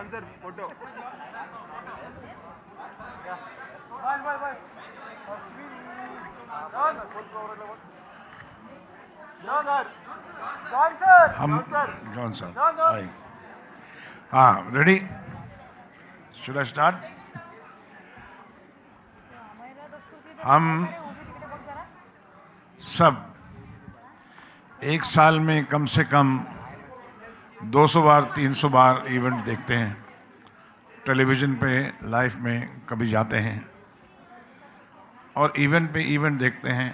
sir, photo. John sir. Hi. Ready? Should I start? हम सब एक साल में कम से कम 200 बार 300 बार इवेंट देखते हैं, टेलीविज़न पे लाइव में कभी जाते हैं और इवेंट पे इवेंट देखते हैं,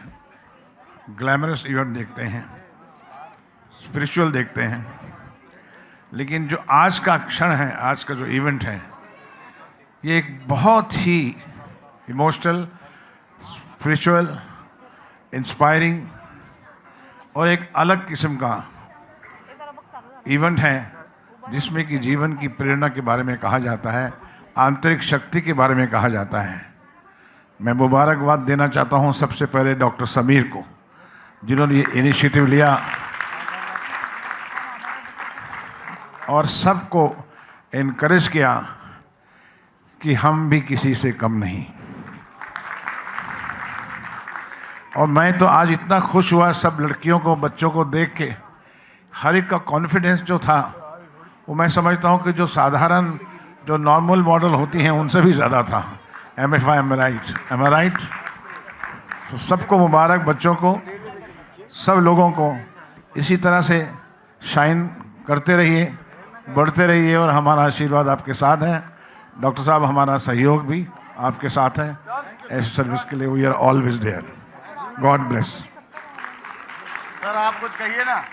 ग्लैमरस इवेंट देखते हैं, स्पिरिचुअल देखते हैं, लेकिन जो आज का क्षण है, आज का जो इवेंट है, ये एक बहुत ही इमोशनल, स्पिरिचुअल, इंस्पायरिंग और एक अलग किस्म का इवेंट है जिसमें कि जीवन की प्रेरणा के बारे में कहा जाता है, आंतरिक शक्ति के बारे में कहा जाता है। मैं मुबारकबाद देना चाहता हूं सबसे पहले डॉक्टर समीर को, जिन्होंने ये इनिशिएटिव लिया और सबको इनकरेज किया कि हम भी किसी से कम नहीं। और मैं तो आज इतना खुश हुआ सब लड़कियों को, बच्चों को देख के, हर एक का कॉन्फिडेंस जो था वो मैं समझता हूँ कि जो साधारण, जो नॉर्मल मॉडल होती हैं उनसे भी ज़्यादा था। एम आई राइट? तो सबको मुबारक, बच्चों को, सब लोगों को इसी तरह से शाइन करते रहिए, बढ़ते रहिए और हमारा आशीर्वाद आपके साथ है। डॉक्टर साहब, हमारा सहयोग भी आपके साथ है। ऐसी सर्विस के लिए we are always there. God bless. Sir आप कुछ कहिए ना।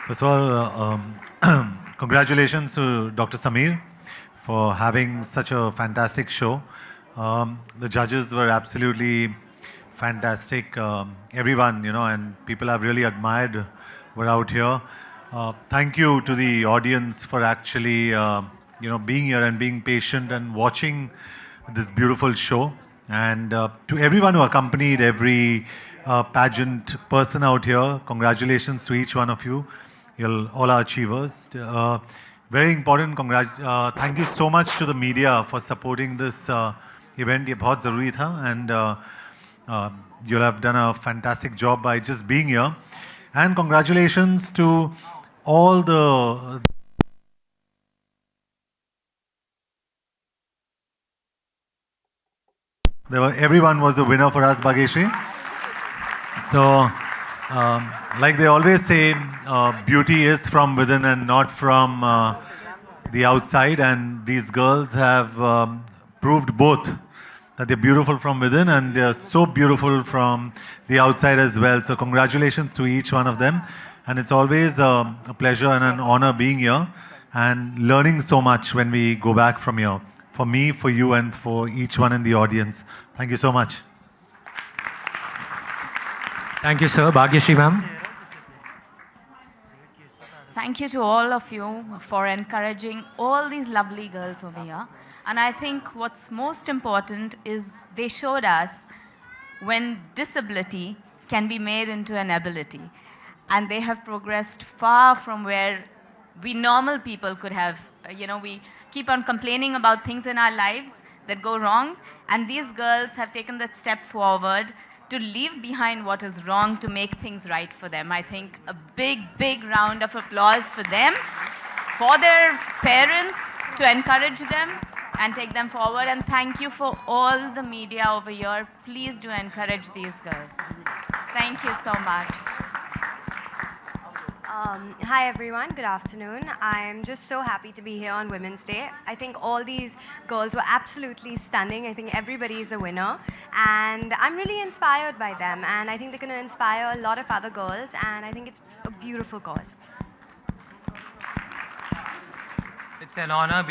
First of all, congratulations to Dr. Sameer for having such a fantastic show. The judges were absolutely fantastic. Everyone, and people I've really admired were out here. Thank you to the audience for actually, being here and being patient and watching this beautiful show. And to everyone who accompanied every pageant person out here, congratulations to each one of you. You're all are achievers. Very important. Thank you so much to the media for supporting this event. ये बहुत ज़रूरी था, and you'll have done a fantastic job by just being here. And congratulations to all the everyone was a winner for us, Bhageshri. So, like they always say, beauty is from within and not from the outside. And these girls have proved both, that they're beautiful from within and they're so beautiful from the outside as well. So, congratulations to each one of them. And it's always a pleasure and an honor being here and learning so much when we go back from here. For me, for you, and for each one in the audience. Thank you so much. Thank you, sir. Bhagyashri ma'am. Thank you to all of you for encouraging all these lovely girls over here. And I think what's most important is they showed us when disability can be made into an ability. And they have progressed far from where we normal people could have. We keep on complaining about things in our lives that go wrong, and these girls have taken that step forward to leave behind what is wrong to make things right for them. I think a big, big round of applause for them, for their parents to encourage them and take them forward. And thank you for all the media over here. Please do encourage these girls. Thank you so much. Hi everyone, good afternoon. I'm just so happy to be here on Women's Day. I think all these girls were absolutely stunning. I think everybody is a winner. And I'm really inspired by them. And I think they're going to inspire a lot of other girls. And I think it's a beautiful cause. It's an honor.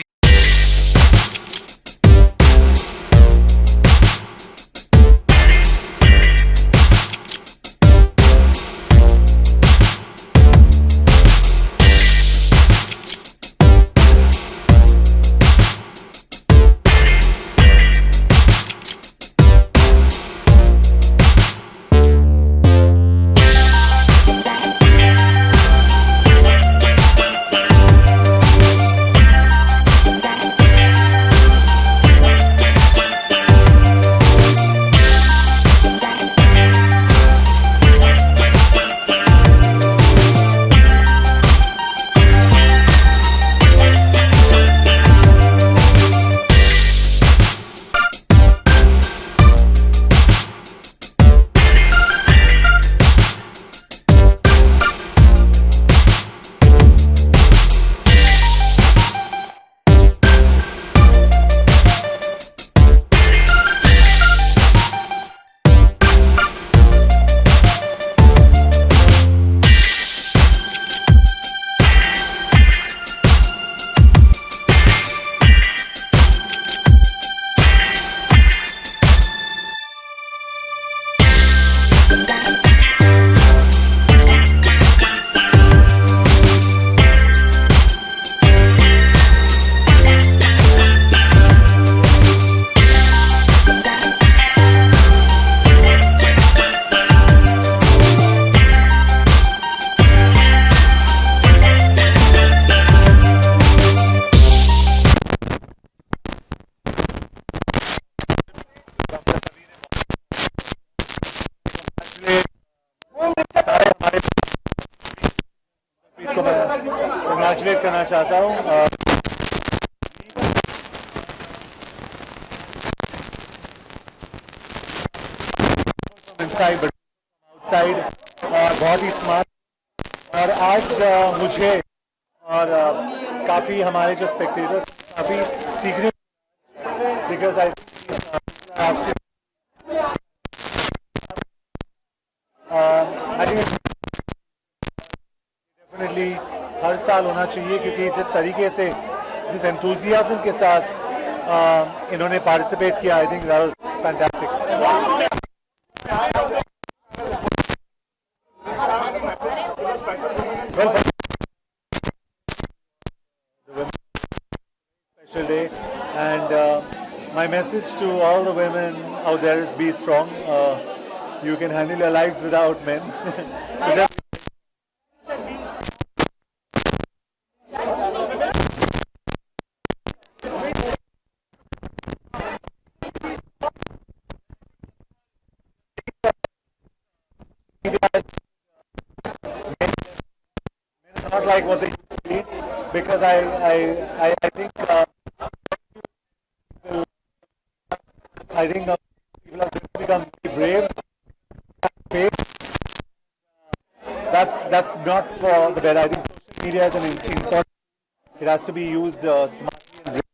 करना चाहता हूँ। Inside but outside बहुत ही smart. और आज मुझे और काफ़ी हमारे जो स्पेक्टेटर्स काफ़ी सीखने, बिकॉज आई थिंक डेफिनेटली हर साल होना चाहिए, क्योंकि जिस तरीके से जिस एंथुजियाज्म के साथ इन्होंने पार्टिसिपेट किया, I think that was fantastic. Well, special day, and my message to all the women out there is be strong. You can handle your lives without men. So just not like what they used to be, because I think people have become brave. That's not for the better. I think social media is an important. It has to be used smartly and brave.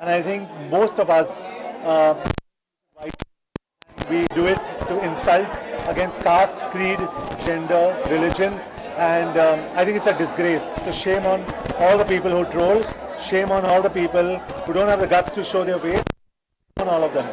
And I think most of us we do it to insult against caste, creed, gender, religion. And I think it's a disgrace. So shame on all the people who troll. Shame on all the people who don't have the guts to show their face. On all of them.